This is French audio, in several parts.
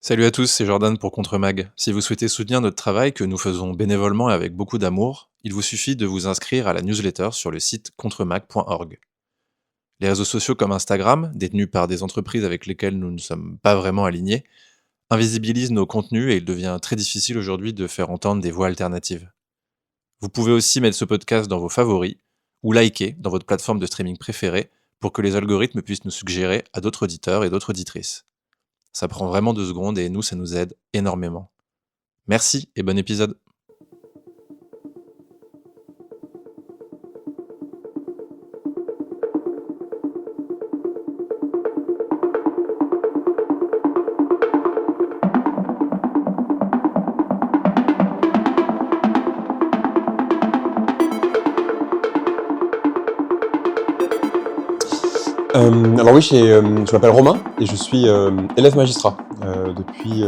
Salut à tous, c'est Jordan pour Contremag. Si vous souhaitez soutenir notre travail que nous faisons bénévolement et avec beaucoup d'amour, il vous suffit de vous inscrire à la newsletter sur le site contremag.org. Les réseaux sociaux comme Instagram, détenus par des entreprises avec lesquelles nous ne sommes pas vraiment alignés, invisibilisent nos contenus et il devient très difficile aujourd'hui de faire entendre des voix alternatives. Vous pouvez aussi mettre ce podcast dans vos favoris ou liker dans votre plateforme de streaming préférée pour que les algorithmes puissent nous suggérer à d'autres auditeurs et d'autres auditrices. Ça prend vraiment 2 secondes et nous, ça nous aide énormément. Merci et bon épisode. Alors oui, je m'appelle Romain et je suis élève magistrat depuis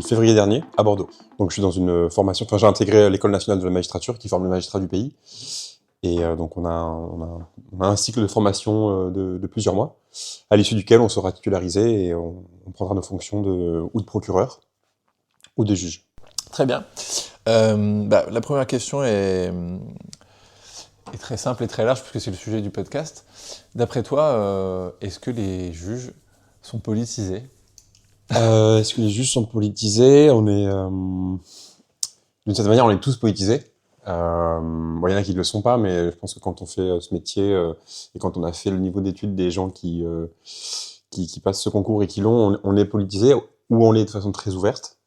février dernier à Bordeaux. Donc je suis dans une formation, j'ai intégré l'École nationale de la magistrature qui forme les magistrats du pays. Et donc on a un cycle de formation de plusieurs mois, à l'issue duquel on sera titularisé et on prendra nos fonctions ou de procureur ou de juge. Très bien. La première question est très simple et très large puisque c'est le sujet du podcast. D'après toi, est-ce que les juges sont politisés ? Est-ce que les juges sont politisés? D'une certaine manière, on est tous politisés. Il y en a qui ne le sont pas, mais je pense que quand on fait ce métier et quand on a fait le niveau d'études des gens qui passent ce concours et qui l'ont, on est politisé ou on l'est de façon très ouverte.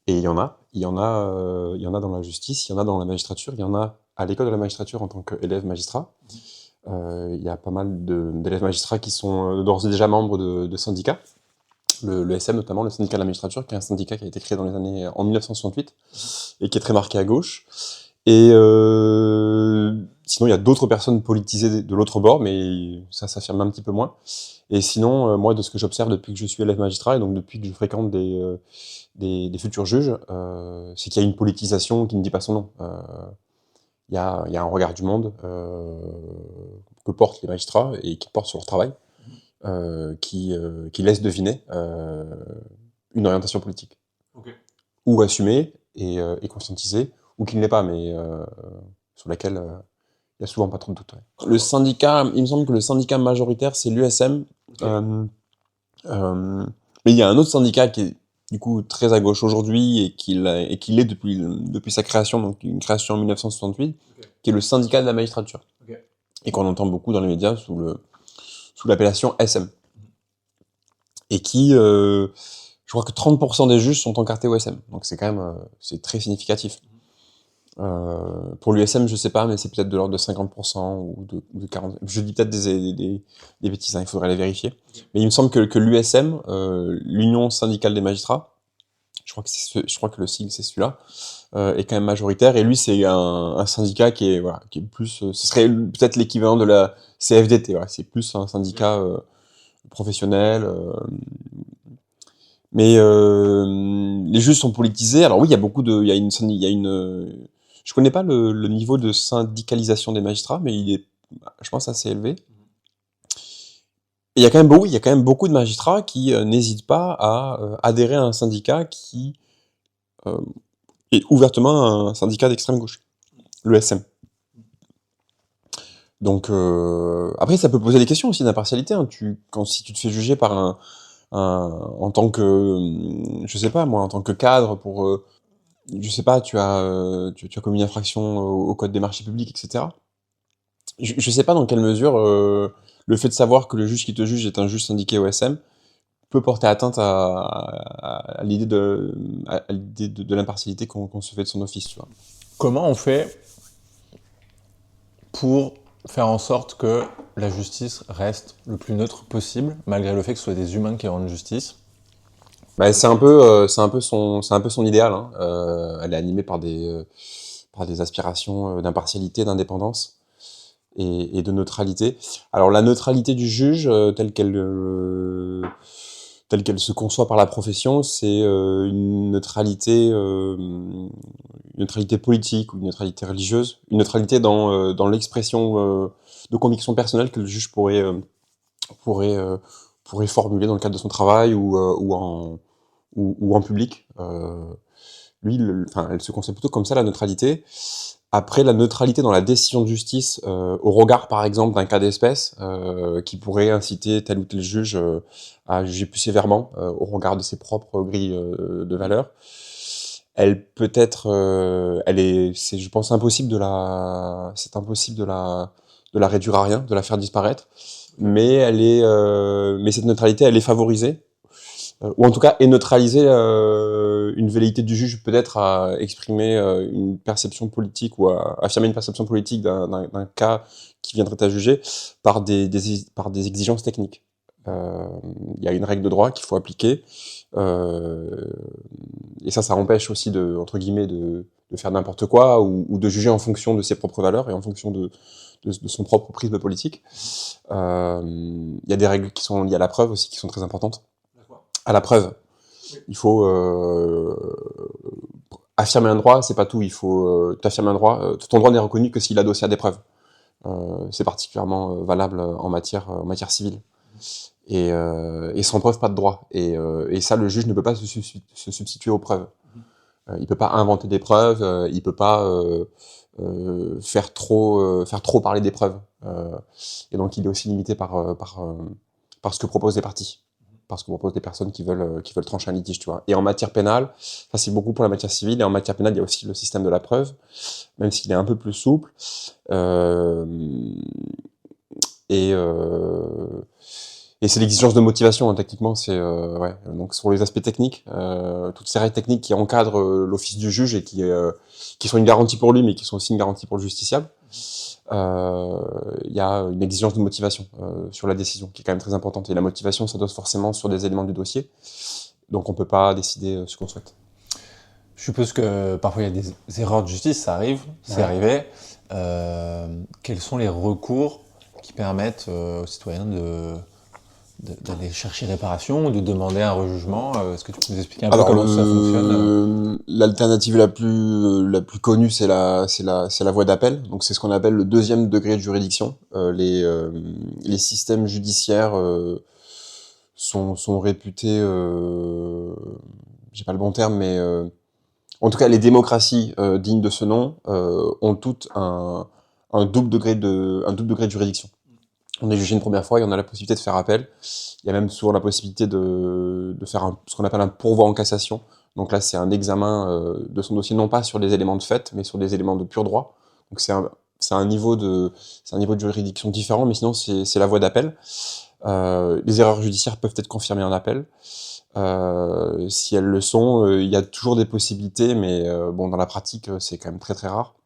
Et il y en a dans la justice, il y en a dans la magistrature, il y en a à l'école de la magistrature en tant qu'élève magistrat. Il y a pas mal d'élèves magistrats qui sont d'ores et déjà membres de syndicats. Le SM notamment, le syndicat de la magistrature, qui est un syndicat qui a été créé en 1968 et qui est très marqué à gauche. Et sinon, il y a d'autres personnes politisées de l'autre bord, mais ça s'affirme un petit peu moins. Et sinon, moi, de ce que j'observe depuis que je suis élève magistrat, et donc depuis que je fréquente des futurs juges, c'est qu'il y a une politisation qui ne dit pas son nom. Il y a un regard du monde que portent les magistrats et qui portent sur leur travail, qui laisse deviner une orientation politique. Okay. Ou assumée et conscientisée, ou qui ne l'est pas, mais sur laquelle il n'y a souvent pas trop de doute. Ouais. Le syndicat, il me semble que le syndicat majoritaire, c'est l'USM. Okay. Mais il y a un autre syndicat qui est du coup très à gauche aujourd'hui et qui l'est depuis sa création, donc une création en 1968, okay. Qui est le syndicat de la magistrature. Okay. Et qu'on entend beaucoup dans les médias sous l'appellation SM. Et qui, je crois que 30% des juges sont encartés au SM. Donc c'est quand même c'est très significatif. Pour l'USM, je sais pas, mais c'est peut-être de l'ordre de 50% ou de 40%. Je dis peut-être des bêtises, hein, il faudrait les vérifier. Mais il me semble que l'USM, l'Union syndicale des magistrats, je crois que le sigle c'est celui-là, est quand même majoritaire. Et lui, c'est un syndicat qui est plus, ce serait peut-être l'équivalent de la CFDT. Voilà, c'est plus un syndicat professionnel. Mais les juges sont politisés. Alors oui, je connais pas le niveau de syndicalisation des magistrats, mais il est, je pense, assez élevé. Et il y a quand même beaucoup de magistrats qui n'hésitent pas à adhérer à un syndicat qui est ouvertement un syndicat d'extrême gauche, le SM. Donc après, ça peut poser des questions aussi d'impartialité. Hein. Si tu te fais juger par en tant que, je sais pas moi, en tant que cadre pour, je sais pas, tu as commis une infraction au code des marchés publics, etc. Je sais pas dans quelle mesure le fait de savoir que le juge qui te juge est un juge syndiqué au SM peut porter atteinte à l'idée de l'impartialité qu'on se fait de son office, tu vois. Comment on fait pour faire en sorte que la justice reste le plus neutre possible, malgré le fait que ce soit des humains qui rendent justice? Bah, c'est un peu son idéal. Hein. Elle est animée par des aspirations d'impartialité, d'indépendance et de neutralité. Alors la neutralité du juge, telle qu'elle se conçoit par la profession, c'est une neutralité politique ou une neutralité religieuse, une neutralité dans l'expression de conviction personnelle que le juge pourrait formuler dans le cadre de son travail ou ou en public. Lui, elle se conçoit plutôt comme ça, la neutralité. Après, la neutralité dans la décision de justice, au regard, par exemple, d'un cas d'espèce, qui pourrait inciter tel ou tel juge à juger plus sévèrement, au regard de ses propres grilles de valeurs, elle peut être, c'est, je pense, impossible de la réduire à rien, de la faire disparaître. Mais mais cette neutralité, elle est favorisée, ou en tout cas est neutralisée, une velléité du juge peut-être à exprimer une perception politique ou à affirmer une perception politique d'un cas qui viendrait à juger par par des exigences techniques. Il y a une règle de droit qu'il faut appliquer, et ça empêche aussi entre guillemets de faire n'importe quoi ou de juger en fonction de ses propres valeurs et en fonction de son propre prisme politique. Il y a des règles qui sont liées à la preuve aussi, qui sont très importantes. À la preuve, il faut affirmer un droit, c'est pas tout. Il faut t'affirmer un droit. Ton droit n'est reconnu que s'il est adossé à des preuves. C'est particulièrement valable en matière civile. Et sans preuve, pas de droit. Et ça, le juge ne peut pas se substituer aux preuves. Il peut pas inventer des preuves. Il peut pas faire trop parler des preuves. Et donc, il est aussi limité par ce que proposent les parties. Parce qu'on propose des personnes qui veulent trancher un litige, tu vois. Et en matière pénale, ça c'est beaucoup pour la matière civile, et en matière pénale, il y a aussi le système de la preuve, même s'il est un peu plus souple. Et c'est l'exigence de motivation, hein, techniquement, ouais. Donc sur les aspects techniques, toutes ces règles techniques qui encadrent l'office du juge et qui sont une garantie pour lui, mais qui sont aussi une garantie pour le justiciable. Il y a une exigence de motivation sur la décision qui est quand même très importante, et la motivation s'adosse forcément sur des éléments du dossier, donc on peut pas décider ce qu'on souhaite. Je suppose que parfois il y a des erreurs de justice, ça arrive, c'est arrivé. Quels sont les recours qui permettent aux citoyens d'aller chercher réparation ou de demander un rejugement? Est-ce que tu peux nous expliquer un peu comment ça fonctionne? L'alternative la plus connue, c'est la voie d'appel. Donc c'est ce qu'on appelle le deuxième degré de juridiction. Les systèmes judiciaires sont réputés, j'ai pas le bon terme, mais en tout cas les démocraties dignes de ce nom ont toutes un double degré de juridiction. On est jugé une première fois et on a la possibilité de faire appel. Il y a même souvent la possibilité de faire ce qu'on appelle un pourvoi en cassation. Donc là, c'est un examen de son dossier, non pas sur des éléments de fait, mais sur des éléments de pur droit. Donc c'est un niveau de juridiction différent, mais sinon c'est la voie d'appel. Les erreurs judiciaires peuvent être confirmées en appel. Si elles le sont, il y a toujours des possibilités, mais bon, dans la pratique, c'est quand même très très rare.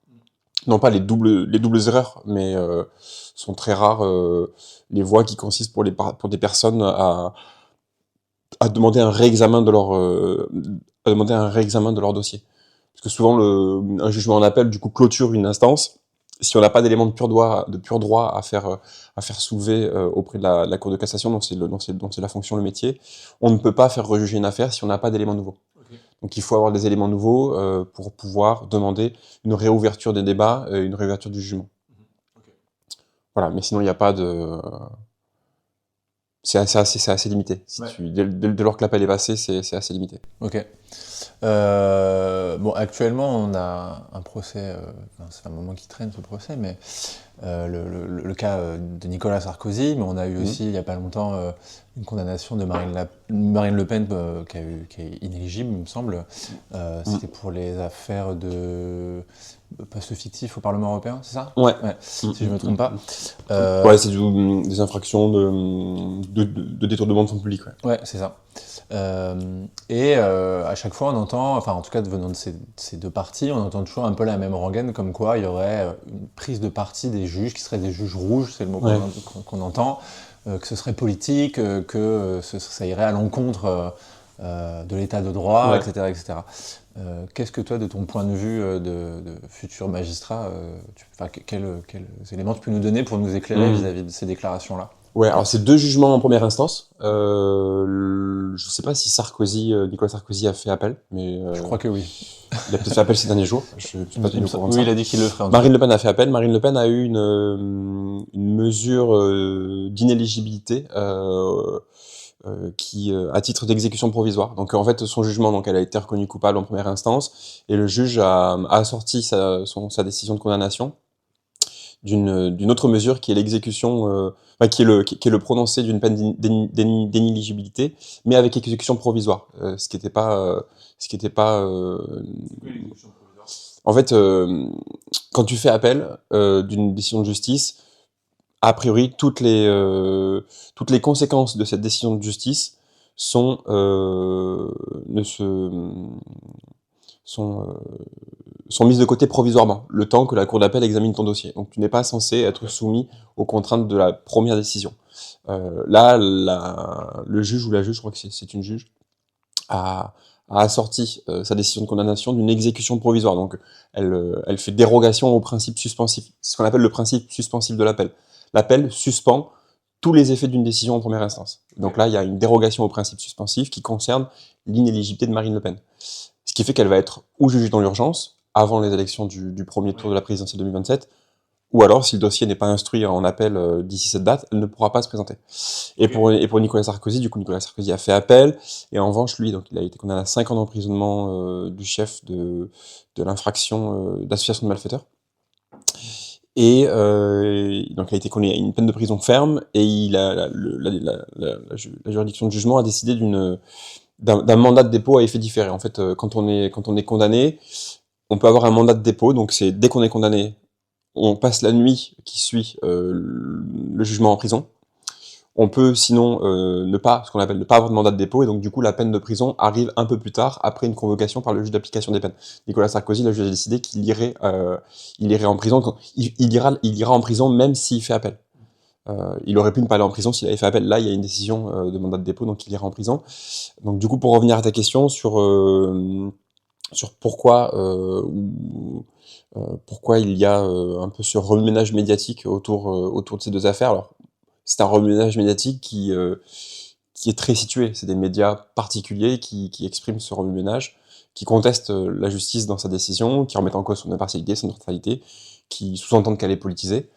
Non pas les doubles erreurs, mais sont très rares les voies qui consistent pour des personnes à demander un réexamen de leur dossier. Parce que souvent un jugement en appel du coup clôture une instance. Si on n'a pas d'éléments de pur droit à faire soulever auprès de la Cour de cassation, dont c'est la fonction, le métier, on ne peut pas faire rejuger une affaire si on n'a pas d'éléments nouveaux. Donc il faut avoir des éléments nouveaux pour pouvoir demander une réouverture des débats, une réouverture du jugement. Voilà, mais sinon il n'y a pas de... C'est assez limité. Dès lors que l'appel est passé, c'est assez limité. Ok. Bon, actuellement, on a un procès, c'est un moment qui traîne ce procès, mais le cas de Nicolas Sarkozy, mais on a eu aussi, il n'y a pas longtemps, une condamnation de Marine Le Pen qui est inéligible, il me semble. C'était pour les affaires de poste fictif au Parlement européen, c'est ça? Ouais. Si je ne me trompe pas. Ouais, c'est des infractions de détournement de fonds publics. Ouais, c'est ça. Et à chaque fois on entend, enfin en tout cas venant de ces deux parties, on entend toujours un peu la même rengaine, comme quoi il y aurait une prise de parti des juges qui seraient des juges rouges, c'est le mot qu'on entend, que ce serait politique, que ça irait à l'encontre de l'état de droit, etc. etc. Qu'est-ce que toi, de ton point de vue de futur magistrat, quels éléments tu peux nous donner pour nous éclairer vis-à-vis de ces déclarations-là? Ouais, alors c'est 2 jugements en première instance. Je sais pas si Nicolas Sarkozy a fait appel, mais je crois que oui. Il a peut-être fait appel ces derniers jours. Je suis pas tenu au courant de ça. Oui, il a dit qu'il le ferait. Marine Le Pen a fait appel. Marine Le Pen a eu une mesure d'inéligibilité à titre d'exécution provisoire. Donc en fait, son jugement, donc elle a été reconnue coupable en première instance, et le juge a assorti sa décision de condamnation d'une autre mesure qui est l'exécution, qui est le prononcé d'une peine d'inéligibilité, mais avec exécution provisoire, ce qui n'était pas, en fait, quand tu fais appel d'une décision de justice, a priori toutes les conséquences de cette décision de justice sont ne se sont sont mises de côté provisoirement, le temps que la cour d'appel examine ton dossier. Donc tu n'es pas censé être soumis aux contraintes de la première décision. Là, le juge ou la juge, je crois que c'est une juge, a assorti sa décision de condamnation d'une exécution provisoire. Donc elle fait dérogation au principe suspensif. C'est ce qu'on appelle le principe suspensif de l'appel. L'appel suspend tous les effets d'une décision en première instance. Donc là, il y a une dérogation au principe suspensif qui concerne l'inéligibilité de Marine Le Pen. Ce qui fait qu'elle va être ou jugée dans l'urgence, avant les élections du premier tour de la présidentielle 2027, ou alors, si le dossier n'est pas instruit en appel d'ici cette date, elle ne pourra pas se présenter. Et pour Nicolas Sarkozy, du coup, Nicolas Sarkozy a fait appel, et en revanche, lui, donc, il a été condamné à 5 ans d'emprisonnement du chef de l'infraction d'association de malfaiteurs. Et donc, il a été condamné à une peine de prison ferme, et la juridiction de jugement a décidé d'un mandat de dépôt à effet différé. En fait, quand on est condamné, on peut avoir un mandat de dépôt, donc c'est dès qu'on est condamné, on passe la nuit qui suit le jugement en prison. On peut sinon ce qu'on appelle ne pas avoir de mandat de dépôt, et donc du coup la peine de prison arrive un peu plus tard, après une convocation par le juge d'application des peines. Nicolas Sarkozy, le juge a décidé qu'il irait en prison. Il ira en prison même s'il fait appel. Il aurait pu ne pas aller en prison s'il avait fait appel. Là, il y a une décision de mandat de dépôt, donc il ira en prison. Donc du coup, pour revenir à ta question sur pourquoi il y a un peu ce remue-ménage médiatique autour de ces deux affaires. Alors, c'est un remue-ménage médiatique qui est très situé. C'est des médias particuliers qui expriment ce remue-ménage, qui contestent la justice dans sa décision, qui remettent en cause son impartialité, son neutralité, qui sous-entendent qu'elle est politisée.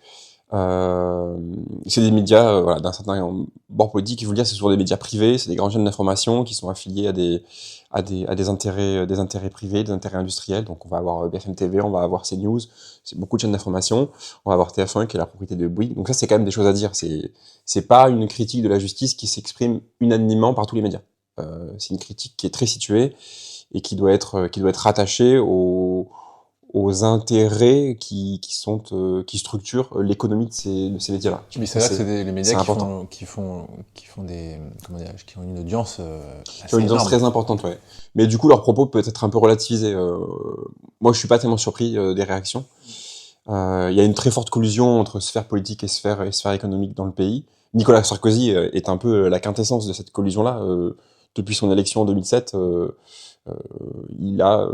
C'est des médias d'un certain bord politique. Il faut le dire, c'est souvent des médias privés, c'est des grandes chaînes d'information qui sont affiliées à des intérêts privés, des intérêts industriels. Donc on va avoir BFM TV, on va avoir CNews, c'est beaucoup de chaînes d'information. On va avoir TF1 qui est la propriété de Bouygues. Donc ça, c'est quand même des choses à dire. C'est pas une critique de la justice qui s'exprime unanimement par tous les médias. C'est une critique qui est très située et qui doit être rattachée aux intérêts qui structurent l'économie de ces médias-là. Mais c'est vrai que c'est les médias qui font des, comment dirais-je, qui ont une audience qui ont une audience très importante, ouais. Mais du coup, leur propos peut être un peu relativisé. Moi, je suis pas tellement surpris des réactions. Il y a une très forte collusion entre sphère politique et sphère économique dans le pays. Nicolas Sarkozy est un peu la quintessence de cette collusion-là. Depuis son élection en 2007, il a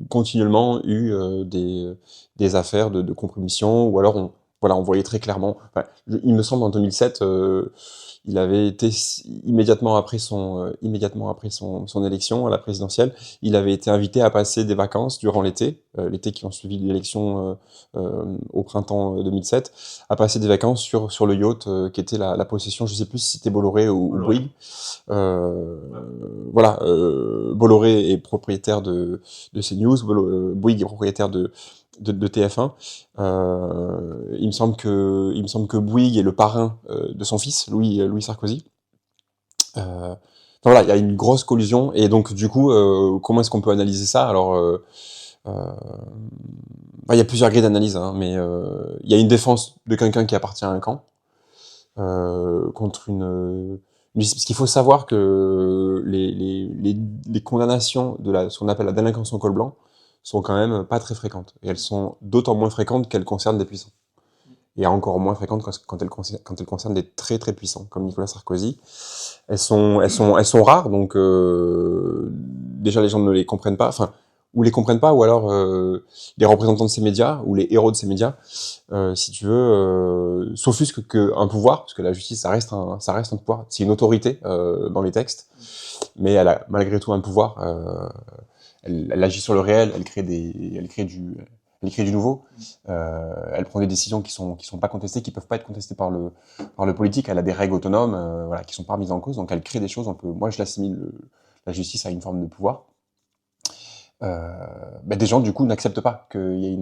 continuellement eu des affaires de compromission, ou alors on voyait très clairement. Enfin, il me semble en 2007, il avait été immédiatement après son élection à la présidentielle, il avait été invité à passer des vacances durant l'été qui ont suivi l'élection au printemps 2007, à passer des vacances sur le yacht qui était la possession, je sais plus si c'était Bolloré ou Bouygues. Bolloré est propriétaire de CNews, Bouygues est propriétaire de TF1. Il me semble que Bouygues est le parrain de son fils, Louis Sarkozy. Voilà, il y a une grosse collusion, et donc du coup, comment est-ce qu'on peut analyser ça? Alors, il y a plusieurs grilles d'analyse, hein, mais il y a une défense de quelqu'un qui appartient à un camp contre parce qu'il faut savoir que les condamnations de ce qu'on appelle la délinquance en col blanc sont quand même pas très fréquentes. Et elles sont d'autant moins fréquentes qu'elles concernent des puissants. Et encore moins fréquentes quand elles concernent des très très puissants, comme Nicolas Sarkozy. Elles sont rares, donc déjà les gens ne les comprennent pas, ou les comprennent pas, ou alors les représentants de ces médias, ou les héros de ces médias, si tu veux, s'offusquent qu'un pouvoir, parce que la justice, ça reste un pouvoir, c'est une autorité dans les textes, mais elle a malgré tout un pouvoir. Elle agit sur le réel, elle crée elle crée du nouveau. Elle prend des décisions qui sont pas contestées, qui peuvent pas être contestées par le politique. Elle a des règles autonomes, voilà, qui sont pas mises en cause. Donc elle crée des choses. Moi, je l'assimile la justice à une forme de pouvoir. Des gens du coup n'acceptent pas qu'il y ait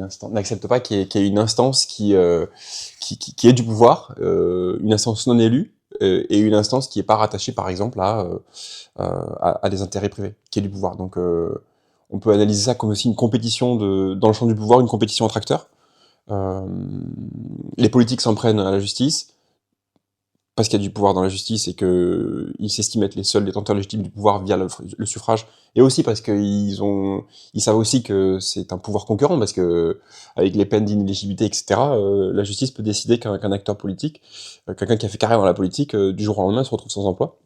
qu'il y ait une instance qui ait du pouvoir, une instance non élue et une instance qui est pas rattachée par exemple à des intérêts privés, qui ait du pouvoir. Donc on peut analyser ça comme aussi une compétition dans le champ du pouvoir, une compétition entre acteurs. Les politiques s'en prennent à la justice parce qu'il y a du pouvoir dans la justice et qu'ils s'estiment être les seuls détenteurs légitimes du pouvoir via le suffrage, et aussi parce qu'ils savent aussi que c'est un pouvoir concurrent, parce que avec les peines d'inéligibilité, etc., la justice peut décider qu'un acteur politique, quelqu'un qui a fait carrière dans la politique, du jour au lendemain se retrouve sans emploi.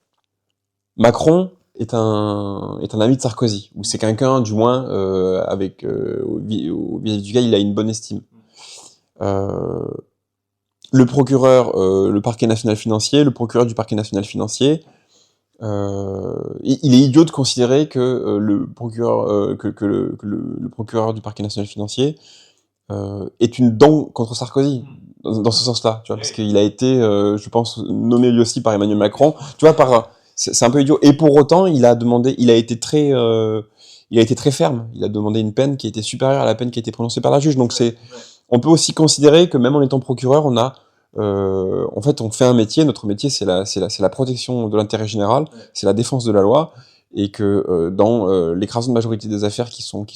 Macron est un ami de Sarkozy, ou c'est quelqu'un, du moins, vis-à-vis duquel il a une bonne estime. Le procureur, le parquet national financier, le procureur du parquet national financier, il est idiot de considérer que le procureur le procureur du parquet national financier est une dent contre Sarkozy dans ce sens-là, tu vois, parce qu'il a été, je pense, nommé lui aussi par Emmanuel Macron, tu vois, c'est un peu idiot. Et pour autant, il a été très ferme. Il a demandé une peine qui était supérieure à la peine qui a été prononcée par la juge. Donc on peut aussi considérer que même en étant procureur, en fait, on fait un métier. Notre métier, c'est la protection de l'intérêt général, c'est la défense de la loi, et que dans l'écrasante majorité des affaires qui sont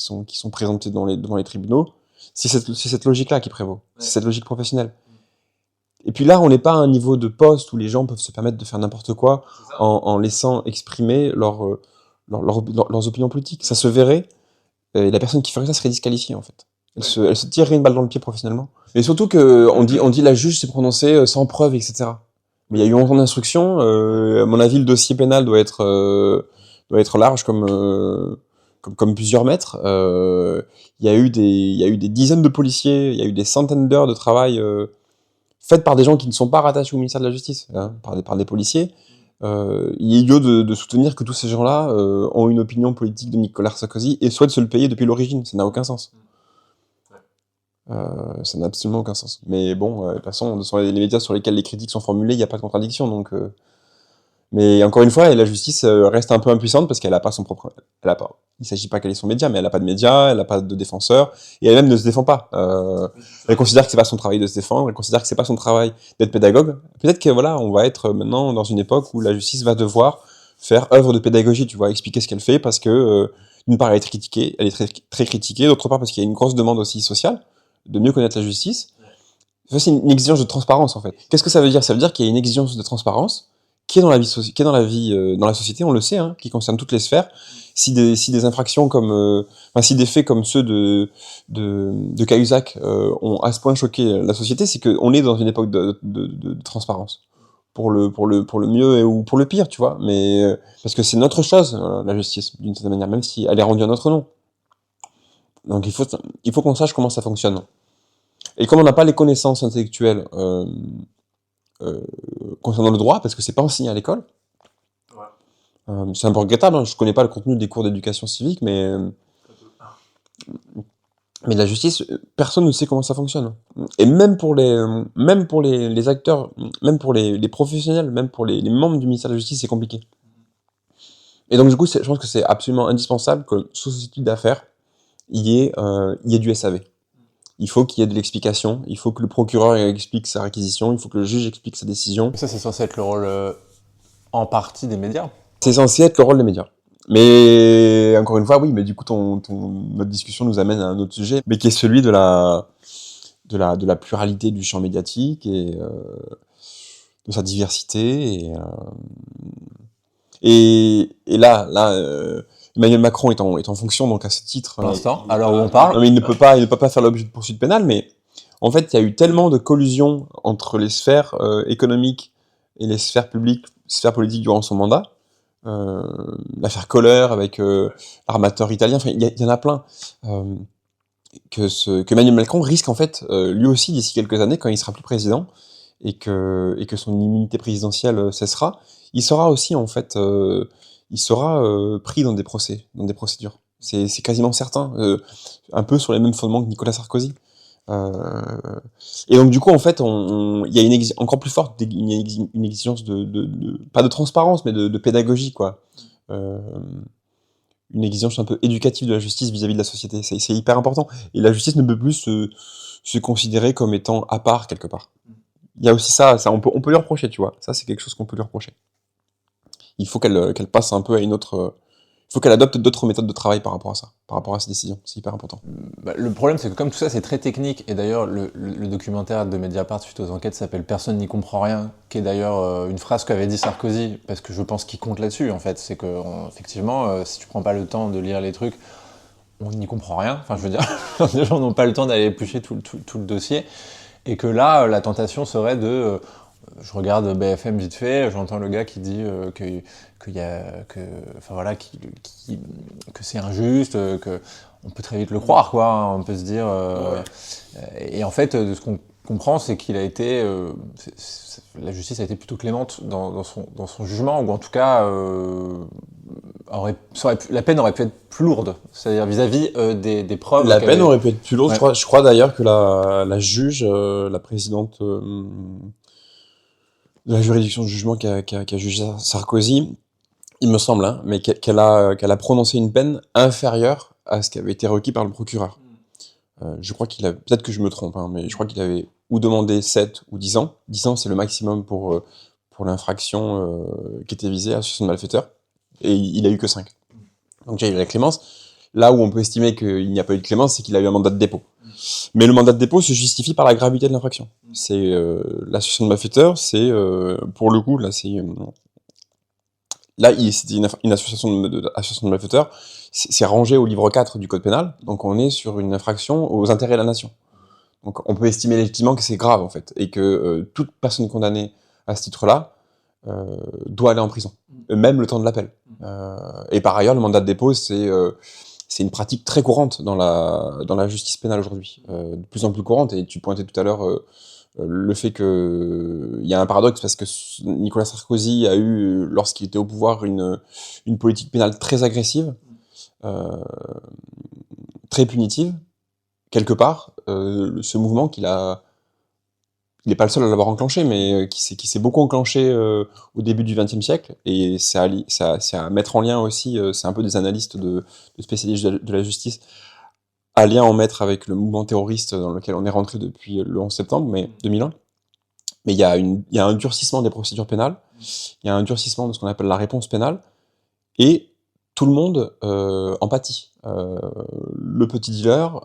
présentées devant les tribunaux, c'est cette logique-là qui prévaut. C'est cette logique professionnelle. Et puis là, on n'est pas à un niveau de poste où les gens peuvent se permettre de faire n'importe quoi en laissant exprimer leurs opinions politiques. Ça se verrait, et la personne qui ferait ça serait disqualifiée, en fait. Elle se tirerait une balle dans le pied professionnellement. Et surtout que on dit la juge s'est prononcée sans preuve, etc. Mais il y a eu 11 ans d'instruction. À mon avis, le dossier pénal doit être large comme plusieurs mètres. Il y a eu des dizaines de policiers, il y a eu des centaines d'heures de travail faites par des gens qui ne sont pas rattachés au ministère de la Justice, hein, par des policiers. Il est idiot de soutenir que tous ces gens-là ont une opinion politique de Nicolas Sarkozy et souhaitent se le payer depuis l'origine. Ça n'a aucun sens. Ça n'a absolument aucun sens. Mais bon, de toute façon, sur les médias sur lesquels les critiques sont formulées, il n'y a pas de contradiction. Donc, mais encore une fois, la justice reste un peu impuissante parce qu'elle n'a pas son propre. Il ne s'agit pas qu'elle ait son média, mais elle n'a pas de médias, elle n'a pas de défenseurs, et elle-même ne se défend pas. Elle considère que c'est pas son travail de se défendre, elle considère que c'est pas son travail d'être pédagogue. Peut-être que voilà, on va être maintenant dans une époque où la justice va devoir faire œuvre de pédagogie, tu vois, expliquer ce qu'elle fait parce que d'une part elle est critiquée, elle est très, très critiquée, d'autre part parce qu'il y a une grosse demande aussi sociale de mieux connaître la justice. Ça, c'est une exigence de transparence en fait. Qu'est-ce que ça veut dire? Ça veut dire qu'il y a une exigence de transparence qui est dans la vie, dans la société, on le sait, hein, qui concerne toutes les sphères. Si des infractions si des faits comme ceux de Cahuzac ont à ce point choqué la société, c'est qu'on est dans une époque de transparence. Pour le mieux ou pour le pire, tu vois. Mais parce que c'est notre chose, la justice, d'une certaine manière, même si elle est rendue à notre nom. Donc il faut qu'on sache comment ça fonctionne. Et comme on n'a pas les connaissances intellectuelles concernant le droit, parce que c'est pas enseigné à l'école, c'est un peu regrettable, hein. Je connais pas le contenu des cours d'éducation civique, mais la justice, personne ne sait comment ça fonctionne. Et même pour les acteurs, même pour les professionnels, même pour les membres du ministère de la Justice, c'est compliqué. Et donc du coup, je pense que c'est absolument indispensable que sous ce type d'affaires, il y ait du SAV. Il faut qu'il y ait de l'explication, il faut que le procureur explique sa réquisition, il faut que le juge explique sa décision. Ça, c'est censé être le rôle en partie des médias. C'est censé être le rôle des médias. Mais encore une fois, oui, mais du coup, notre discussion nous amène à un autre sujet, mais qui est celui de la pluralité du champ médiatique et de sa diversité. Et là, Emmanuel Macron est en fonction, donc à ce titre. Pour l'instant, à l'heure où on parle. Non, mais il ne peut pas faire l'objet de poursuites pénales, mais en fait, il y a eu tellement de collusion entre les sphères économiques et les sphères politiques durant son mandat. L'affaire Kohler avec l'armateur italien, enfin, il y en a plein. Que Emmanuel Macron risque en fait, lui aussi, d'ici quelques années, quand il sera plus président, et que son immunité présidentielle cessera, il sera aussi en fait, pris dans des procédures. C'est quasiment certain, un peu sur les mêmes fondements que Nicolas Sarkozy. Et donc du coup, en fait, il y a encore plus forte, il y a une exigence pas de transparence, mais de pédagogie, quoi. Une exigence un peu éducative de la justice vis-à-vis de la société. C'est hyper important. Et la justice ne peut plus se considérer comme étant à part quelque part. Il y a aussi ça on peut lui reprocher, tu vois. Ça, c'est quelque chose qu'on peut lui reprocher. Il faut qu'elle passe un peu à une autre... Il faut qu'elle adopte d'autres méthodes de travail par rapport à ça, par rapport à ces décisions. C'est hyper important. Bah, le problème, c'est que comme tout ça, c'est très technique, et d'ailleurs, le documentaire de Mediapart suite aux enquêtes s'appelle Personne n'y comprend rien, qui est d'ailleurs une phrase qu'avait dit Sarkozy, parce que je pense qu'il compte là-dessus, en fait. C'est que, effectivement, si tu prends pas le temps de lire les trucs, on n'y comprend rien. Enfin, je veux dire, les gens n'ont pas le temps d'aller éplucher tout le dossier, et que là, la tentation serait de... je regarde BFM vite fait, j'entends le gars qui dit que c'est injuste, que on peut très vite le croire, quoi. Hein, on peut se dire. Et en fait, de ce qu'on comprend, c'est qu'il a été, la justice a été plutôt clémente dans son jugement, ou en tout cas, la peine aurait pu être plus lourde, c'est-à-dire vis-à-vis des preuves. La peine aurait pu être plus lourde. Ouais. Je crois d'ailleurs que la juge, la présidente de la juridiction de jugement qui a jugé Sarkozy, il me semble, hein, mais qu'elle a prononcé une peine inférieure à ce qui avait été requis par le procureur. Je crois peut-être que je me trompe, hein, mais je crois qu'il avait ou demandé 7 ou 10 ans. 10 ans, c'est le maximum pour l'infraction qui était visée, association de malfaiteurs, et il a eu que 5. Donc déjà, il y a eu la clémence. Là où on peut estimer qu'il n'y a pas eu de clémence, c'est qu'il a eu un mandat de dépôt. Mais le mandat de dépôt se justifie par la gravité de l'infraction. C'est l'association de malfaiteurs, c'est pour le coup, là, c'était une association de malfaiteurs, c'est rangé au livre 4 du code pénal, donc on est sur une infraction aux intérêts de la nation. Donc on peut estimer légitimement que c'est grave, en fait, et que toute personne condamnée à ce titre-là doit aller en prison, même le temps de l'appel. Et par ailleurs, le mandat de dépôt, c'est une pratique très courante dans la justice pénale aujourd'hui, de plus en plus courante, et tu pointais tout à l'heure le fait qu'il y a un paradoxe, parce que Nicolas Sarkozy a eu, lorsqu'il était au pouvoir, une politique pénale très agressive, très punitive, quelque part, ce mouvement il n'est pas le seul à l'avoir enclenché, mais qui s'est beaucoup enclenché au début du XXe siècle, et c'est à mettre en lien aussi, c'est un peu des analystes de spécialistes de la justice, à lien en mettre avec le mouvement terroriste dans lequel on est rentré depuis le 11 septembre 2001. Mais il y a un durcissement des procédures pénales, il y a un durcissement de ce qu'on appelle la réponse pénale, et tout le monde en pâtit. Le petit dealer,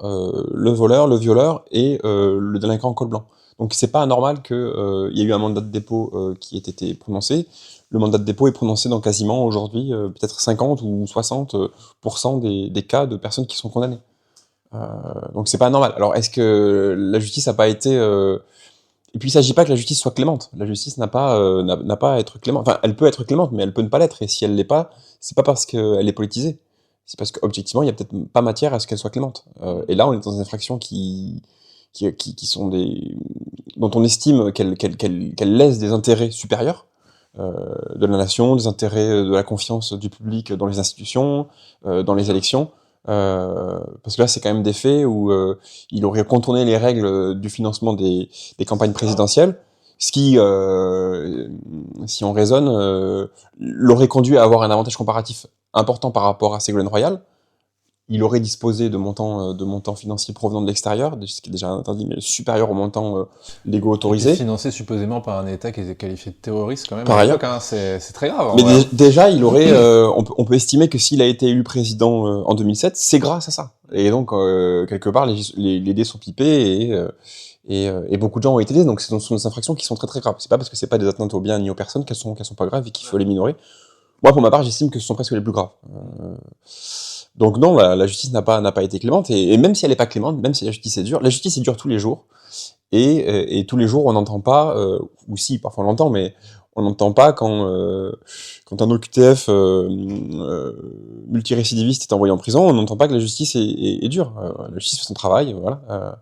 le voleur, le violeur et le délinquant en col blanc. Donc c'est pas anormal qu'il y ait eu un mandat de dépôt qui ait été prononcé. Le mandat de dépôt est prononcé dans quasiment aujourd'hui peut-être 50 ou 60% des cas de personnes qui sont condamnées. Donc c'est pas anormal. Alors est-ce que la justice n'a pas été... Et puis il s'agit pas que la justice soit clémente. La justice n'a pas à être clémente. Enfin, elle peut être clémente, mais elle peut ne pas l'être. Et si elle l'est pas, c'est pas parce qu'elle est politisée. C'est parce qu'objectivement, il y a peut-être pas matière à ce qu'elle soit clémente. Et là, on est dans des infractions qui sont dont on estime qu'elles laissent des intérêts supérieurs de la nation, des intérêts de la confiance du public dans les institutions, dans les élections. Parce que là, c'est quand même des faits où il aurait contourné les règles du financement des campagnes présidentielles, ce qui, si on raisonne, l'aurait conduit à avoir un avantage comparatif important par rapport à Ségolène Royal. Il aurait disposé de montants financiers provenant de l'extérieur, ce qui est déjà interdit, mais supérieur aux montants légaux autorisés. Financé supposément par un État qui est qualifié de terroriste quand même. Par ailleurs, hein, c'est très grave. Mais déjà, il aurait, on peut estimer que s'il a été élu président en 2007, c'est grâce à ça. Et donc, quelque part, les dés sont pipés et beaucoup de gens ont été lésés. Donc, ce sont des infractions qui sont très très graves. C'est pas parce que c'est pas des atteintes aux biens ni aux personnes qu'elles sont pas graves et qu'il faut les minorer. Moi, pour ma part, j'estime que ce sont presque les plus graves. Donc non, la justice n'a pas été clémente, et même si elle n'est pas clémente, même si la justice est dure tous les jours, et tous les jours on n'entend pas, ou si, parfois on l'entend, mais on n'entend pas quand un OQTF multirécidiviste est envoyé en prison, on n'entend pas que la justice est dure. La justice fait son travail, voilà.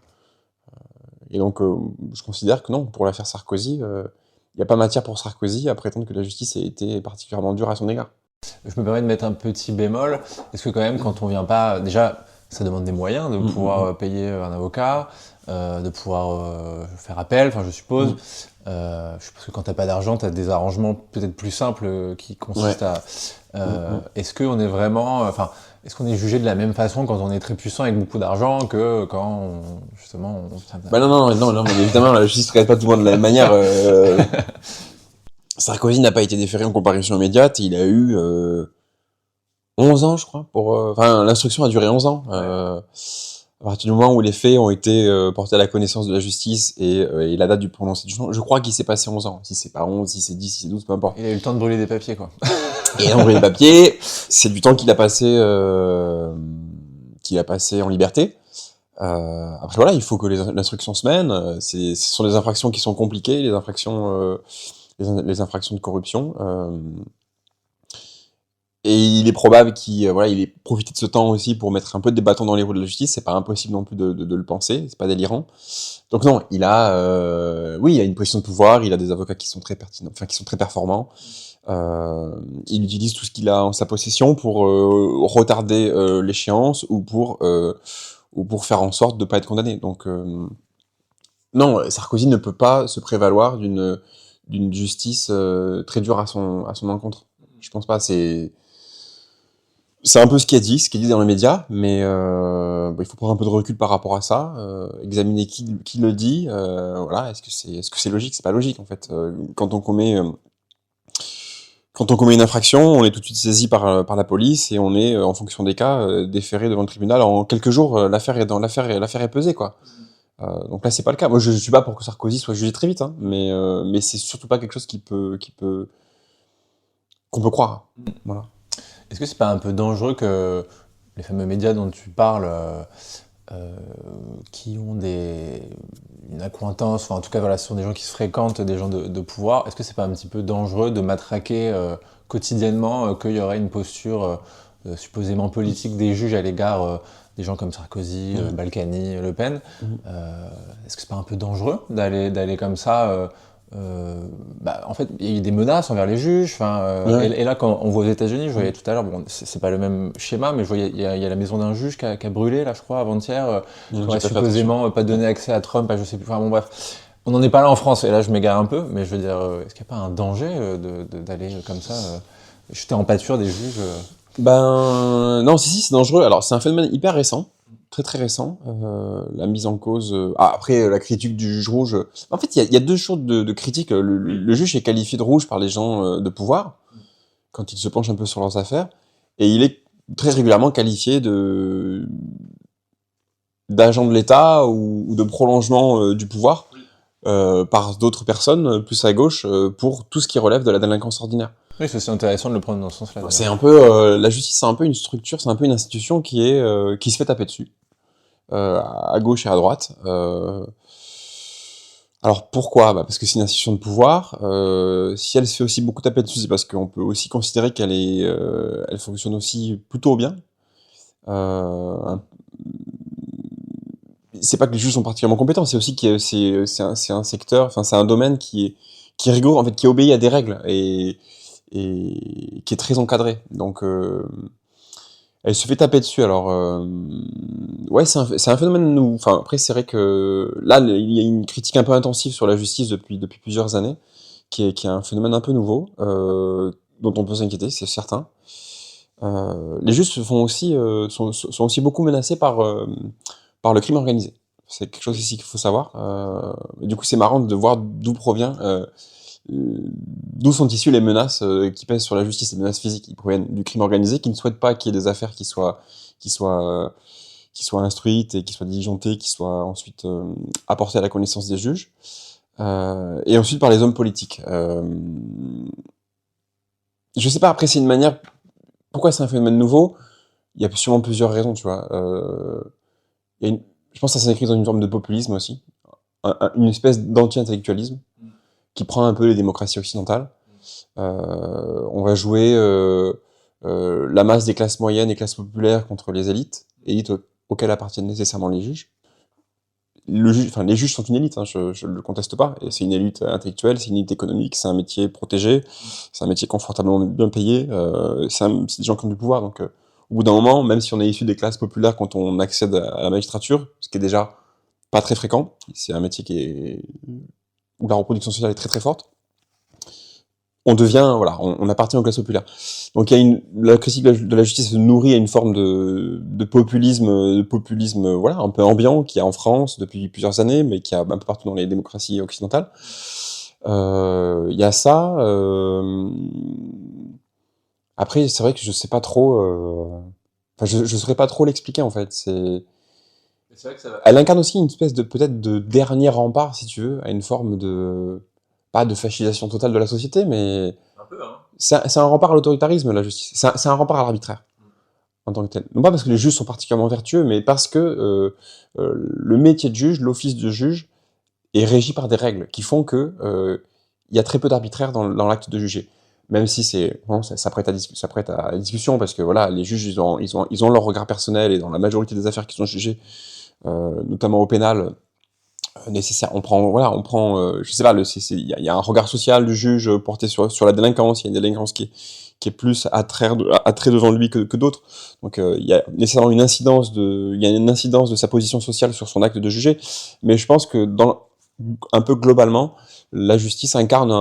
Et donc je considère que non, pour l'affaire Sarkozy, il n'y a pas matière pour Sarkozy à prétendre que la justice ait été particulièrement dure à son égard. Je me permets de mettre un petit bémol. Est-ce que quand même, quand on vient pas... Déjà, ça demande des moyens de pouvoir payer un avocat, de pouvoir faire appel, enfin je suppose. Je suppose que quand t'as pas d'argent, t'as des arrangements peut-être plus simples qui consistent à... Est-ce qu'on est vraiment... Enfin, est-ce qu'on est jugé de la même façon quand on est très puissant avec beaucoup d'argent que quand, justement, on... Bah non, mais évidemment, la justice ne traite pas tout le monde de la même manière. Sarkozy n'a pas été déféré en comparution immédiate, il a eu 11 ans, je crois, pour... Enfin, l'instruction a duré 11 ans. À partir du moment où les faits ont été portés à la connaissance de la justice et la date du prononcé du jugement, je crois qu'il s'est passé 11 ans. Si c'est pas 11, si c'est 10, si c'est 12, peu importe. Il a eu le temps de brûler des papiers, quoi. Et d'envoyer le papier, c'est du temps qu'il a passé en liberté. Après voilà, il faut que l'instruction se mène. Ce sont des infractions qui sont compliquées, les infractions de corruption. Et il est probable qu'il il ait profité de ce temps aussi pour mettre un peu des bâtons dans les roues de la justice. C'est pas impossible non plus de le penser, c'est pas délirant. Donc non, il a une position de pouvoir, il a des avocats qui sont très pertinents, enfin qui sont très performants. Il utilise tout ce qu'il a en sa possession pour retarder l'échéance ou pour faire en sorte de pas être condamné. Donc non, Sarkozy ne peut pas se prévaloir d'une justice très dure à son encontre. Je pense pas. C'est un peu ce qui est dit dans les médias, mais il faut prendre un peu de recul par rapport à ça, examiner qui le dit. Voilà, est-ce que c'est logique? C'est pas logique en fait. Quand on commet une infraction, on est tout de suite saisi par la police et on est, en fonction des cas, déféré devant le tribunal. En quelques jours, l'affaire est pesée, quoi. Donc là, c'est pas le cas. Moi, je suis pas pour que Sarkozy soit jugé très vite, hein, mais c'est surtout pas quelque chose qu'on peut croire. Voilà. Est-ce que c'est pas un peu dangereux que les fameux médias dont tu parles, qui ont une accointance, enfin en tout cas voilà, ce sont des gens qui se fréquentent, des gens de pouvoir, est-ce que c'est pas un petit peu dangereux de matraquer quotidiennement qu'il y aurait une posture supposément politique des juges à l'égard des gens comme Sarkozy, Balkany, Le Pen? Est-ce que c'est pas un peu dangereux d'aller comme ça en fait, il y a eu des menaces envers les juges. Et là, quand on voit aux États-Unis, je voyais tout à l'heure, bon, c'est pas le même schéma, mais je voyais, il y a la maison d'un juge qui a brûlé, là, je crois, avant-hier, qui aurait supposément pas donné accès à Trump, à je sais plus. Enfin bon, bref. On n'en est pas là en France, et là, je m'égare un peu, mais je veux dire, est-ce qu'il n'y a pas un danger d'aller comme ça, jeter en pâture des juges Non, si, c'est dangereux. Alors, c'est un phénomène hyper récent. Très très récent, la mise en cause. Après, la critique du juge rouge. En fait, il y a deux sortes de critiques. Le juge est qualifié de rouge par les gens de pouvoir quand il se penche un peu sur leurs affaires, et il est très régulièrement qualifié d'agent de l'État ou de prolongement du pouvoir par d'autres personnes plus à gauche pour tout ce qui relève de la délinquance ordinaire. Oui, c'est intéressant de le prendre dans ce sens-là. C'est un peu la justice, c'est un peu une structure, c'est un peu une institution qui se fait taper dessus. À gauche et à droite. Alors pourquoi? Parce que c'est une institution de pouvoir. Si elle se fait aussi beaucoup taper dessus, c'est parce qu'on peut aussi considérer elle fonctionne aussi plutôt bien. C'est pas que les juges sont particulièrement compétents, c'est aussi que c'est un secteur, enfin c'est un domaine qui est rigoureux, en fait, qui obéit à des règles et qui est très encadré. Donc elle se fait taper dessus. Alors, c'est un phénomène nouveau. Enfin, après, c'est vrai que là, il y a une critique un peu intensive sur la justice depuis plusieurs années, qui est un phénomène un peu nouveau, dont on peut s'inquiéter, c'est certain. Les juges sont aussi beaucoup menacés par le crime organisé. C'est quelque chose ici qu'il faut savoir. Du coup, c'est marrant de voir d'où sont issues les menaces qui pèsent sur la justice, les menaces physiques qui proviennent du crime organisé, qui ne souhaitent pas qu'il y ait des affaires qui soient instruites et qui soient diligentées, qui soient ensuite apportées à la connaissance des juges, et ensuite par les hommes politiques. Je sais pas, après c'est une manière... Pourquoi c'est un phénomène nouveau? Il y a sûrement plusieurs raisons, tu vois. Je pense que ça s'inscrit dans une forme de populisme aussi, une espèce d'anti-intellectualisme qui prend un peu les démocraties occidentales. On va jouer la masse des classes moyennes et classes populaires contre les élites auxquelles appartiennent nécessairement les juges. les juges sont une élite, hein, je le conteste pas. Et c'est une élite intellectuelle, c'est une élite économique, c'est un métier protégé, c'est un métier confortablement bien payé, c'est des gens qui ont du pouvoir. Donc, au bout d'un moment, même si on est issu des classes populaires quand on accède à la magistrature, ce qui est déjà pas très fréquent, c'est un métier où la reproduction sociale est très très forte, on appartient aux classes populaires. Donc la critique de la justice se nourrit à une forme de populisme, voilà, un peu ambiant, qu'il y a en France depuis plusieurs années, mais qui a un peu partout dans les démocraties occidentales. Il y a ça. Après, c'est vrai que je sais pas trop. Enfin, je saurais pas trop l'expliquer en fait. C'est vrai que ça va. Elle incarne aussi une espèce de peut-être de dernier rempart, si tu veux, à une forme de pas de fascisation totale de la société, mais Un peu, hein. c'est un rempart à l'autoritarisme, la justice. C'est un rempart à l'arbitraire, en tant que tel. Non pas parce que les juges sont particulièrement vertueux, mais parce que le métier de juge, l'office de juge, est régi par des règles qui font que il y a très peu d'arbitraire dans l'acte de juger. Même si ça prête à discussion, parce que voilà, les juges, ils ont leur regard personnel, et dans la majorité des affaires qui sont jugées, notamment au pénal, nécessaire. On prend, je sais pas, il y a un regard social du juge porté sur la délinquance. Il y a une délinquance qui est plus attrait devant lui que d'autres. Donc il y a nécessairement une incidence de sa position sociale sur son acte de juger. Mais je pense que un peu globalement, la justice incarne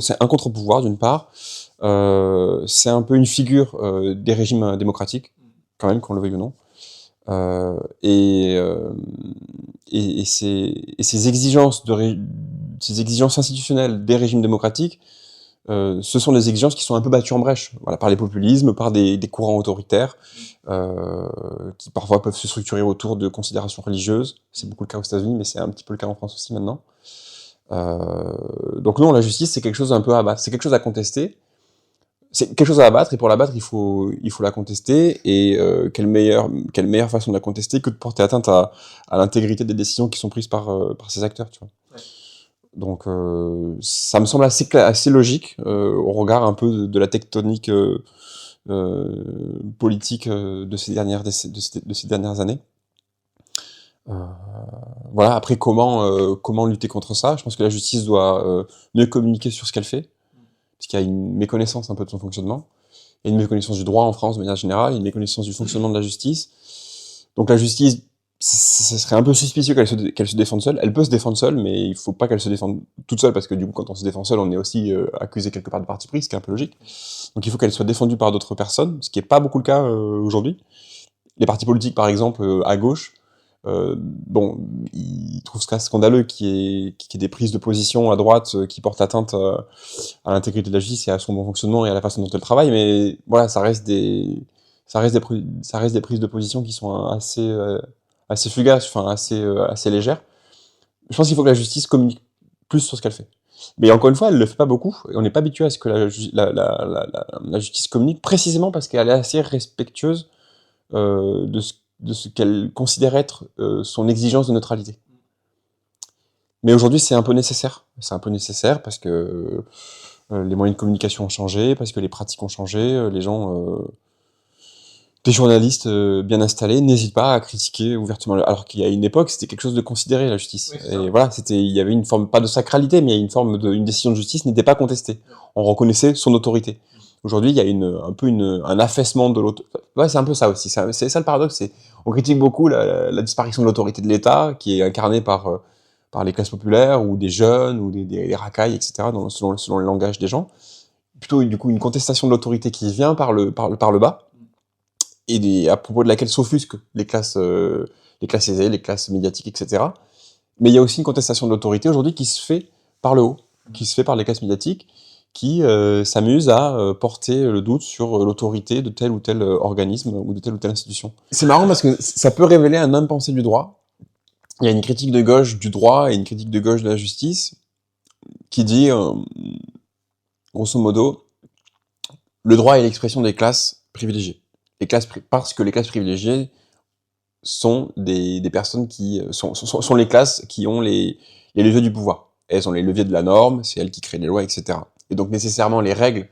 c'est un contre-pouvoir d'une part. C'est un peu une figure des régimes démocratiques, quand même, qu'on le veuille ou non. Et ces exigences ces exigences institutionnelles des régimes démocratiques, ce sont des exigences qui sont un peu battues en brèche, voilà, par les populismes, par des courants autoritaires, qui parfois peuvent se structurer autour de considérations religieuses. C'est beaucoup le cas aux États-Unis, mais c'est un petit peu le cas en France aussi maintenant. Donc non, la justice, c'est quelque chose un peu à abattre, c'est quelque chose à contester. C'est quelque chose à abattre, et pour l'abattre, il faut la contester, et quelle meilleure façon de la contester que de porter atteinte à l'intégrité des décisions qui sont prises par ces acteurs, tu vois. Ouais. Donc ça me semble assez logique, au regard un peu de la tectonique politique de ces dernières années. Voilà, après comment lutter contre ça? Je pense que la justice doit mieux communiquer sur ce qu'elle fait, parce qu'il y a une méconnaissance un peu de son fonctionnement. Il y a une méconnaissance du droit en France de manière générale, une méconnaissance du fonctionnement de la justice. Donc la justice, ce serait un peu suspicieux qu'elle se défende seule. Elle peut se défendre seule, mais il faut pas qu'elle se défende toute seule, parce que du coup, quand on se défend seule, on est aussi accusé quelque part de parti pris, ce qui est un peu logique. Donc il faut qu'elle soit défendue par d'autres personnes, ce qui est pas beaucoup le cas aujourd'hui. Les partis politiques, par exemple, à gauche, ils trouvent ça scandaleux qu'il y ait des prises de position à droite qui portent atteinte à l'intégrité de la justice et à son bon fonctionnement et à la façon dont elle travaille, mais voilà, ça reste des prises de position qui sont assez fugaces, enfin assez légères. Je pense qu'il faut que la justice communique plus sur ce qu'elle fait. Mais encore une fois, elle le fait pas beaucoup, et on n'est pas habitué à ce que la justice communique, précisément parce qu'elle est assez respectueuse de ce qu'elle considère être son exigence de neutralité. Mais aujourd'hui, c'est un peu nécessaire. C'est un peu nécessaire parce que les moyens de communication ont changé, parce que les pratiques ont changé, les gens... des journalistes bien installés n'hésitent pas à critiquer ouvertement. Alors qu'il y a une époque, c'était quelque chose de considéré, la justice. Oui, et voilà, il y avait une forme, pas de sacralité, mais une décision de justice n'était pas contestée. On reconnaissait son autorité. Aujourd'hui, il y a un affaissement de l'autorité. Ouais, c'est un peu ça aussi. C'est ça le paradoxe. On critique beaucoup la disparition de l'autorité de l'État, qui est incarnée par les classes populaires, ou des jeunes, ou des racailles, etc., selon le langage des gens. Plutôt, du coup, une contestation de l'autorité qui vient par le bas, et à propos de laquelle s'offusquent les classes aisées, les classes médiatiques, etc. Mais il y a aussi une contestation de l'autorité aujourd'hui qui se fait par le haut, qui se fait par les classes médiatiques, qui s'amusent à porter le doute sur l'autorité de tel ou tel organisme ou de telle ou telle institution. C'est marrant parce que ça peut révéler un impensé du droit. Il y a une critique de gauche du droit et une critique de gauche de la justice qui dit, grosso modo, le droit est l'expression des classes privilégiées. Parce que les classes privilégiées sont des personnes qui sont les classes qui ont les leviers du pouvoir. Elles ont les leviers de la norme, c'est elles qui créent les lois, etc. Et donc nécessairement les règles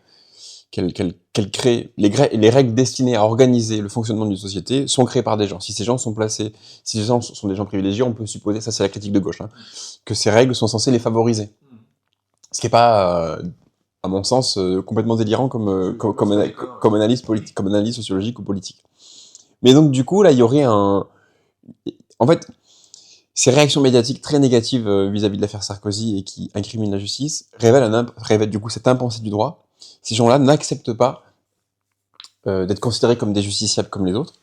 qu'elle crée les règles destinées à organiser le fonctionnement d'une société sont créées par des gens. Si ces gens sont placés, si ces gens sont des gens privilégiés, on peut supposer, ça c'est la critique de gauche, hein, que ces règles sont censées les favoriser. Ce qui est pas, à mon sens, complètement délirant comme analyse politique, comme analyse sociologique ou politique. Mais donc du coup là, il y aurait en fait, ces réactions médiatiques très négatives vis-à-vis de l'affaire Sarkozy et qui incriminent la justice révèlent du coup cette impensée du droit. Ces gens-là n'acceptent pas d'être considérés comme des justiciables comme les autres,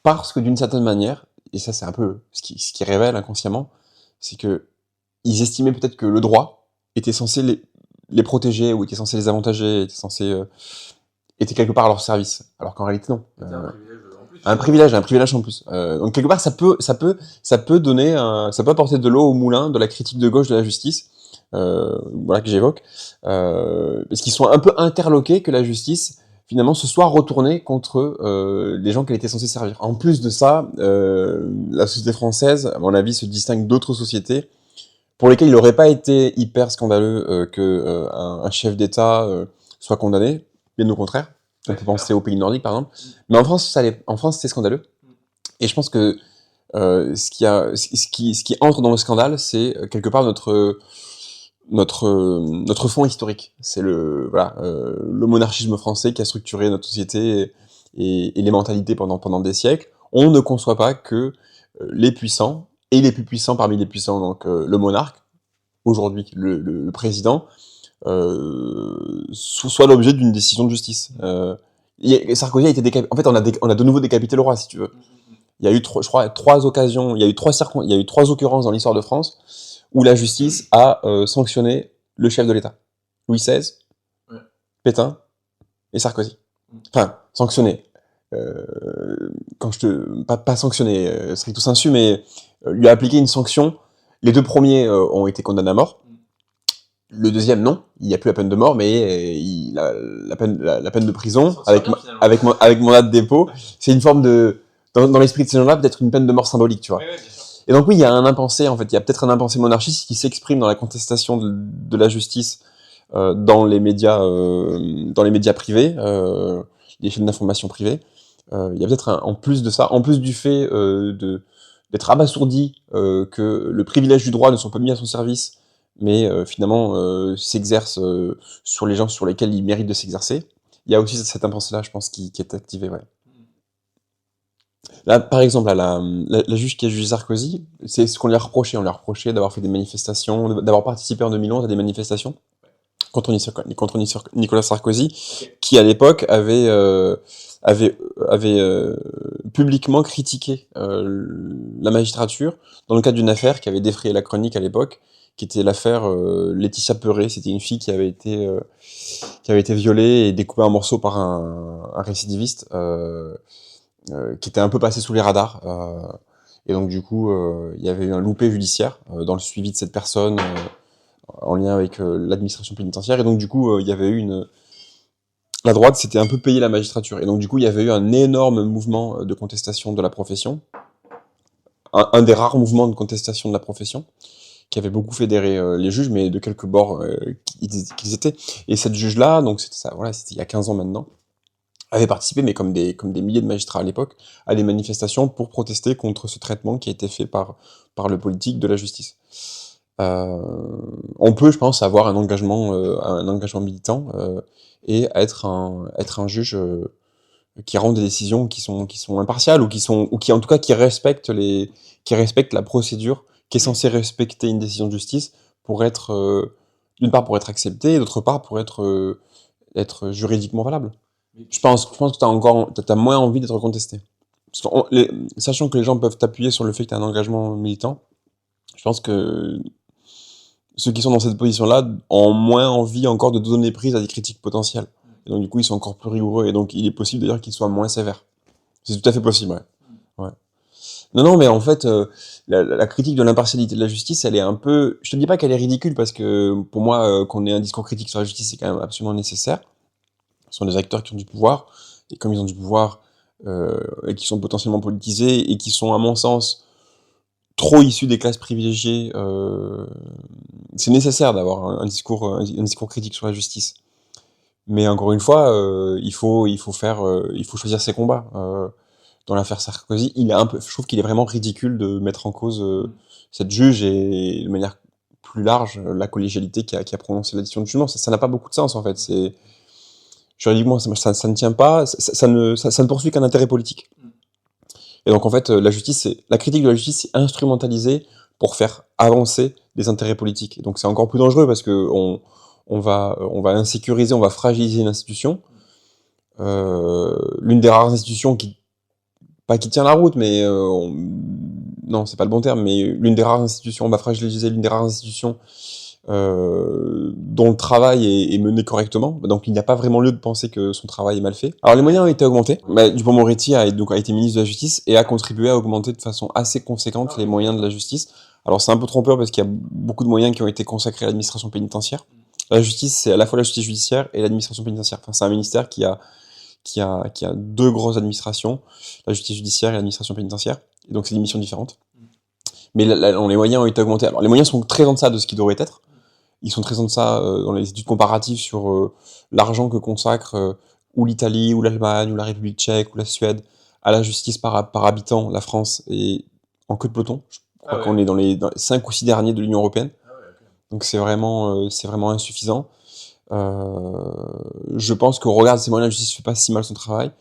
parce que d'une certaine manière, et ça c'est un peu ce qui révèle inconsciemment, c'est que ils estimaient peut-être que le droit était censé les protéger, ou était censé les avantager, était quelque part à leur service, alors qu'en réalité non. Un privilège en plus. Donc quelque part, ça peut apporter de l'eau au moulin de la critique de gauche de la justice, voilà que j'évoque, parce qu'ils sont un peu interloqués que la justice finalement se soit retournée contre les gens qu'elle était censée servir. En plus de ça, la société française, à mon avis, se distingue d'autres sociétés pour lesquelles il n'aurait pas été hyper scandaleux que un chef d'État soit condamné, bien au contraire. On peut penser aux pays nordiques, par exemple. Mais en France, c'est scandaleux. Et je pense que ce qui entre dans le scandale, c'est quelque part notre fond historique. C'est le monarchisme français qui a structuré notre société et les mentalités pendant des siècles. On ne conçoit pas que les puissants, et les plus puissants parmi les puissants, donc le monarque, aujourd'hui le président, soit l'objet d'une décision de justice. Sarkozy a été décapité. En fait, on a de nouveau décapité le roi, si tu veux. Il y a eu, je crois, 3 occasions, il y a eu 3 occurrences dans l'histoire de France où la justice a sanctionné le chef de l'État. Louis XVI, Pétain et Sarkozy. Enfin, sanctionné. Pas sanctionné, stricto sensu, mais lui a appliqué une sanction. Les 2 premiers ont été condamnés à mort. Le deuxième, non, il n'y a plus la peine de mort, mais la peine de prison, avec mandat de dépôt, c'est une forme de, dans l'esprit de ces gens-là, peut-être une peine de mort symbolique, tu vois. Oui, et donc oui, il y a un impensé, en fait, il y a peut-être un impensé monarchiste qui s'exprime dans la contestation de la justice dans les médias privés, les chaînes d'information privées. Il y a peut-être en plus de ça, en plus du fait d'être abasourdi que le privilège du droit ne soit pas mis à son service, mais finalement s'exerce sur les gens sur lesquels il mérite de s'exercer. Il y a aussi cette impensée-là, je pense, qui est activée, ouais. Là, par exemple, la juge qui a jugé Sarkozy, c'est ce qu'on lui a reproché. On lui a reproché d'avoir fait des manifestations, d'avoir participé en 2011 à des manifestations contre Nicolas Sarkozy, qui à l'époque avait publiquement critiqué la magistrature dans le cadre d'une affaire qui avait défrayé la chronique à l'époque, qui était l'affaire Laetitia Perret. C'était une fille qui avait été violée et découpée en morceaux par un récidiviste qui était un peu passé sous les radars. Et donc du coup, il y avait eu un loupé judiciaire dans le suivi de cette personne en lien avec l'administration pénitentiaire. Et donc du coup, il y avait eu la droite s'était un peu payé la magistrature. Et donc du coup, il y avait eu un énorme mouvement de contestation de la profession. Un des rares mouvements de contestation de la profession, qui avait beaucoup fédéré les juges, mais de quelques bords qu'ils étaient. Et cette juge-là, donc c'était ça, voilà, c'était il y a 15 ans maintenant, avait participé, mais comme des milliers de magistrats à l'époque, à des manifestations pour protester contre ce traitement qui a été fait par le politique de la justice. On peut, je pense, avoir un engagement militant et être un juge qui rend des décisions qui sont impartiales ou qui en tout cas qui respectent la procédure qui est censée respecter une décision de justice pour être d'une part pour être acceptée et d'autre part pour être juridiquement valable. Je pense que t'as moins envie d'être contesté. Sachant que les gens peuvent t'appuyer sur le fait que tu as un engagement militant, je pense que ceux qui sont dans cette position-là ont moins envie encore de donner prise à des critiques potentielles. Et donc du coup, ils sont encore plus rigoureux. Et donc il est possible d'ailleurs qu'ils soient moins sévères. C'est tout à fait possible, ouais. Non, mais en fait, la critique de l'impartialité de la justice, elle est un peu... Je te dis pas qu'elle est ridicule, parce que pour moi, qu'on ait un discours critique sur la justice, c'est quand même absolument nécessaire. Ce sont des acteurs qui ont du pouvoir, et comme ils ont du pouvoir, et qui sont potentiellement politisés, et qui sont, à mon sens, trop issus des classes privilégiées, c'est nécessaire d'avoir un discours critique sur la justice. Mais encore une fois, il faut choisir ses combats. Dans l'affaire Sarkozy, je trouve qu'il est vraiment ridicule de mettre en cause cette juge et de manière plus large la collégialité qui a prononcé la décision de jugement. Ça n'a pas beaucoup de sens en fait. Juridiquement, ça ne tient pas. Ça ne poursuit qu'un intérêt politique. Et donc en fait, la critique de la justice, c'est instrumentalisée pour faire avancer des intérêts politiques. Et donc c'est encore plus dangereux parce que on va insécuriser, on va fragiliser une institution. L'une des rares institutions pas qui tient la route, mais non, c'est pas le bon terme, mais l'une des rares institutions, on va fragiliser l'une des rares institutions dont le travail est mené correctement. Donc il n'y a pas vraiment lieu de penser que son travail est mal fait. Alors les moyens ont été augmentés. Dupond-Moretti a été ministre de la Justice et a contribué à augmenter de façon assez conséquente les moyens de la justice. Alors c'est un peu trompeur parce qu'il y a beaucoup de moyens qui ont été consacrés à l'administration pénitentiaire. La justice, c'est à la fois la justice judiciaire et l'administration pénitentiaire. Enfin, c'est un ministère qui a deux grosses administrations, la justice judiciaire et l'administration pénitentiaire. Et donc c'est des missions différentes. Mais les moyens ont été augmentés. Alors les moyens sont très en deçà de ce qu'ils devraient être. Ils sont très en deçà dans les études comparatives sur l'argent que consacre ou l'Italie, ou l'Allemagne, ou la République tchèque, ou la Suède à la justice par habitant. La France est en queue de peloton. Je crois qu'on est dans les 5 ou 6 derniers de l'Union européenne. Donc c'est vraiment insuffisant. Je pense qu'au regard de ces moyens, la justice fait pas si mal son travail.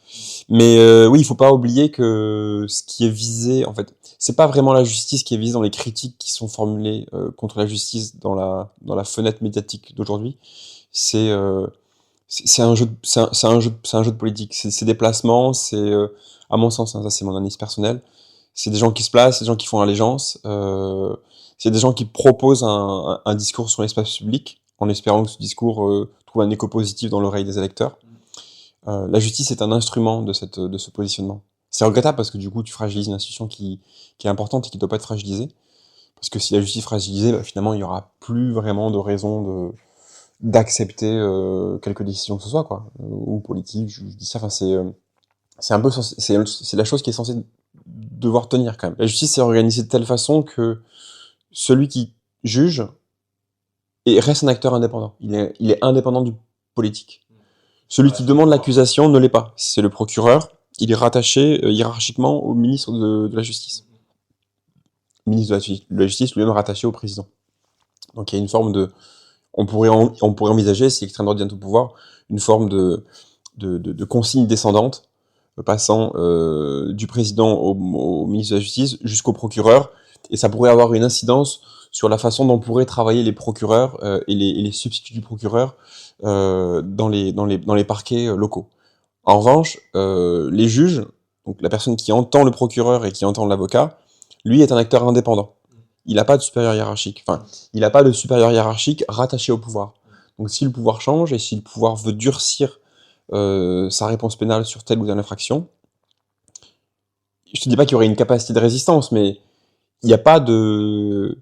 Mais oui, il faut pas oublier que ce qui est visé, en fait, c'est pas vraiment la justice qui est visée dans les critiques qui sont formulées contre la justice dans la fenêtre médiatique d'aujourd'hui. C'est un jeu de politique. C'est des placements, à mon sens, hein, ça c'est mon analyse personnelle. C'est des gens qui se placent, c'est des gens qui font allégeance. C'est des gens qui proposent un discours sur l'espace public, en espérant que ce discours trouve un écho positif dans l'oreille des électeurs. La justice est un instrument de ce positionnement. C'est regrettable parce que du coup, tu fragilises une institution qui est importante et qui ne doit pas être fragilisée. Parce que si la justice est fragilisée, finalement, il n'y aura plus vraiment de raison d'accepter quelque décision que ce soit, quoi. Ou politique, judiciaire, enfin, c'est un peu, c'est la chose qui est censée devoir tenir quand même. La justice est organisée de telle façon que celui qui juge reste un acteur indépendant. Il est indépendant du politique. Celui qui demande l'accusation ne l'est pas. C'est le procureur. Il est rattaché hiérarchiquement au ministre de la Justice. Le ministre de la Justice lui-même rattaché au président. Donc il y a une forme de... On pourrait envisager, si l'extrême droite vient au pouvoir, une forme de consigne descendante, passant du président au ministre de la Justice jusqu'au procureur, et ça pourrait avoir une incidence sur la façon dont pourraient travailler les procureurs et les substituts du procureur dans les parquets locaux. En revanche, les juges, donc la personne qui entend le procureur et qui entend l'avocat, lui est un acteur indépendant. Il n'a pas de supérieur hiérarchique. Enfin, il n'a pas de supérieur hiérarchique rattaché au pouvoir. Donc si le pouvoir change et si le pouvoir veut durcir sa réponse pénale sur telle ou telle infraction, je te dis pas qu'il y aurait une capacité de résistance, mais il n'y a pas de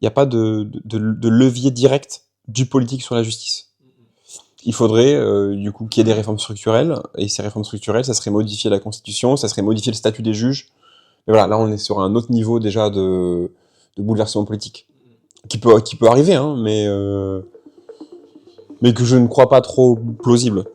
levier direct du politique sur la justice. Il faudrait du coup qu'il y ait des réformes structurelles, et ces réformes structurelles, ça serait modifier la Constitution, ça serait modifier le statut des juges. Mais voilà, là on est sur un autre niveau déjà de bouleversement politique, qui peut arriver, hein, mais que je ne crois pas trop plausible.